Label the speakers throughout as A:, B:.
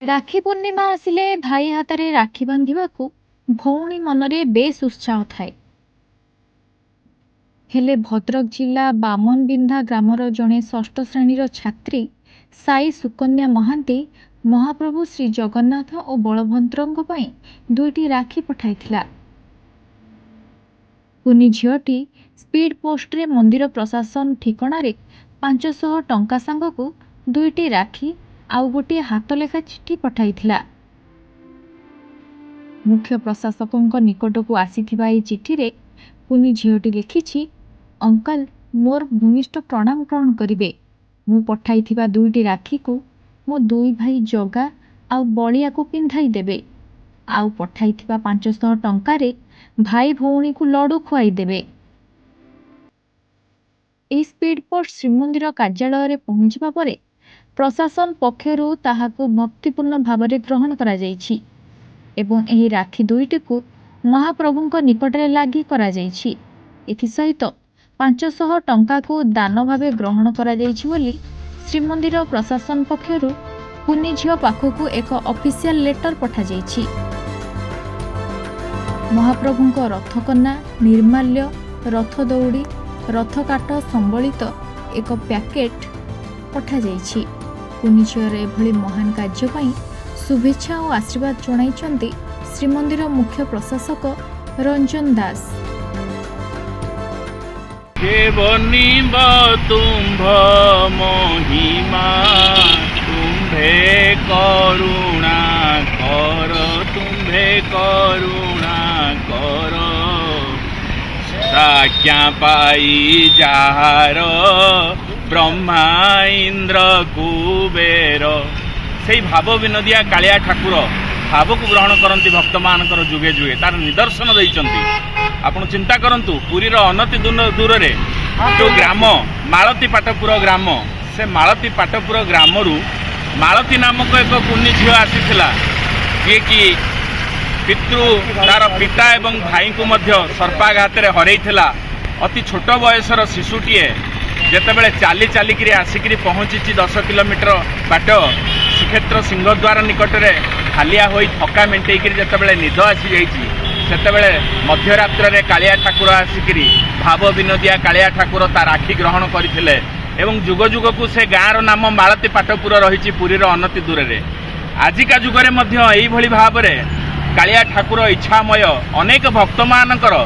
A: राखी पूर्णिमा आसिले भाई हाथरे राखी बांधिबाकू भौणी मनरे बेस उत्साह थाए। हेले भद्रक जिला बामनबिंधा ग्रामर जड़े षष्ठ श्रेणीर छात्री साई सुकन्या महांती महाप्रभु श्री जगन्नाथ और बलभद्रंक पई दुईटी राखी पठाइथिला। कुनी झीटी स्पीड पोस्ट रे मंदिर प्रशासन ठिकणारे 500 टंका सांगकू दुईटी राखी आउ गोटे हाथ लेखा चिठी पठाइथिला। मुख्य प्रशासक निकटकू आसीथिबा ए चिठी रे कुनी झीटी लिखिछि, अंकल मोर भूमिष्ठ प्रणाम ग्रहण करिवे। मु पठाइथिबा दुईटी राखी को मो दुई भाई जगा आउ बलिया को पिंधाई देबे। आउ पठाइथिबा 500 टंका रे भाई भौणी को लडू खुआई देबे। ए स्पीड पोस्ट श्रीमंदिर कार्यालय रे पहुंचबा परे प्रशासन पक्षरु ताहाकू भक्तिपूर्ण भावरे ग्रहण करा जाइछि एवं एही राखी दुईटी को महाप्रभुंक निकटरे लागि करा जाइछि। एथि सहित 500 टंका को दान भावे ग्रहण करा जाइछि बोली श्रीमंदिर प्रशासन पक्षरु कुनी झियो पाखकू एक ऑफिशियल लेटर पठा जाइछि। महाप्रभुंक रथकन्या निर्माल्य रथ दौड़ी रथ काट संबलित एक पैकेट पठा जाइछि। कुनी झियर एभली महान कार्य पई शुभेच्छा और आशीर्वाद जणाइछन्ति श्रीमंदिर मुख्य प्रशासक रंजन दास।
B: केवनिब तुम्भ महिमा तुम्भे करुणा कर, तुम्भे करुणा कर, साख्या पाई जार ब्रह्मा इंद्र कुबेर। से भाव विनोदिया कालिया ठाकुर भाव को ग्रहण करती भक्त मानकर जुगे जुगे तार निदर्शन देइचंती। आपण चिंता करंतु पुरीर अनति दूर रे जो ग्राम मालती पाटपुर ग्राम, से मालती पाटपुर ग्रामरू मालती नामक एक कुनी झील आसीथिला, जे कि पितृ तार पिता एवं भाई को मध्य सर्पाघात रे हरैथिला। अति छोट बयसर शिशुटीए जेतेबेले चाली चालिकी आसिकी पहुँची 10 किलोमीटर बाट श्रीक्षेत्र सिंहद्वार निकटरे हालिया होई थका मेंटेइकरी जेतेबेले निद आसी जाइछि, सेतेबेले मध्यरात्र रे कालिया ठाकुर आसिकी भाव विनोदिया कालिया ठाकुर ता राखी ग्रहण करथिले एवं जुग जुग को से गाँर नाम मालती पाटपुर रही पुरीर अनति दूर रे। आजिका जुगरे मध्य एई भली भाबरे कालिया ठाकुर इच्छामय अनेक भक्त मानकर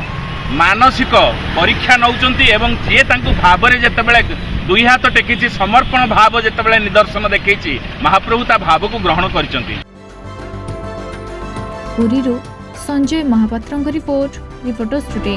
B: मानसिक परीक्षा नौचंती एवं जे तांकु भावरे जेतेबेले दुई हाथ टेकिछि समर्पण भाव जेतेबेले निदर्शन देखैछि महाप्रभु ता भाव को ग्रहण करिसंती।
A: पुरीरू संजय महापात्रଙ୍କ रिपोर्ट, रिपोर्टर्स टुडे।